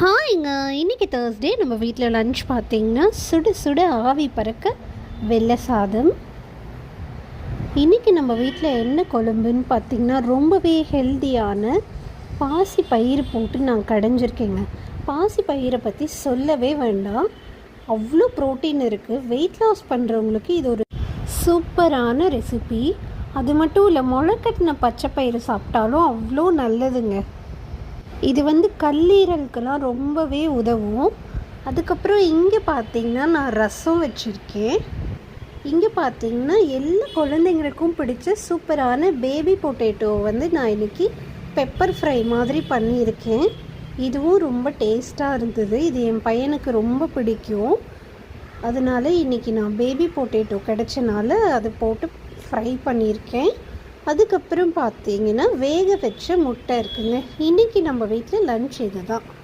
ஹாய்ங்க. இன்றைக்கி தேர்ஸ்டே நம்ம வீட்டில் லன்ச் பார்த்திங்கன்னா சுட சுட ஆவி பறக்க வெள்ளை சாதம். இன்றைக்கி நம்ம வீட்டில் என்ன குழம்புன்னு பார்த்திங்கன்னா ரொம்பவே ஹெல்த்தியான பாசி பயிறு போட்டு நான் கடைஞ்சிருக்கேங்க. பாசி பயிரை பற்றி சொல்லவே வேண்டாம், அவ்வளோ ப்ரோட்டீன் இருக்குது. வெயிட் லாஸ் பண்ணுறவங்களுக்கு இது ஒரு சூப்பரான ரெசிபி. அது மட்டும் இல்லை, முளைக்கட்டின பச்சை பயிறு சாப்பிட்டாலும் அவ்வளோ நல்லதுங்க. இது கல்லீரலுக்கெல்லாம் ரொம்பவே உதவும். அதுக்கப்புறம் இங்கே பார்த்திங்கன்னா நான் ரசம் வச்சுருக்கேன். இங்கே பார்த்திங்கன்னா எல்லா குழந்தைங்களுக்கும் பிடிச்ச சூப்பரான பேபி பொட்டேட்டோ நான் இன்றைக்கி பெப்பர் ஃப்ரை மாதிரி பண்ணியிருக்கேன். இதுவும் ரொம்ப டேஸ்ட்டாக இருந்தது. இது என் பையனுக்கு ரொம்ப பிடிக்கும். அதனால் இன்றைக்கி நான் பேபி பொட்டேட்டோ கிடச்சனால அதை போட்டு ஃப்ரை பண்ணியிருக்கேன். அதுக்கப்புறம் பார்த்திங்கன்னா வேக வச்ச முட்டை இருக்குங்க. இன்றைக்கி நம்ம வீட்டில் லன்ச் இது தான்.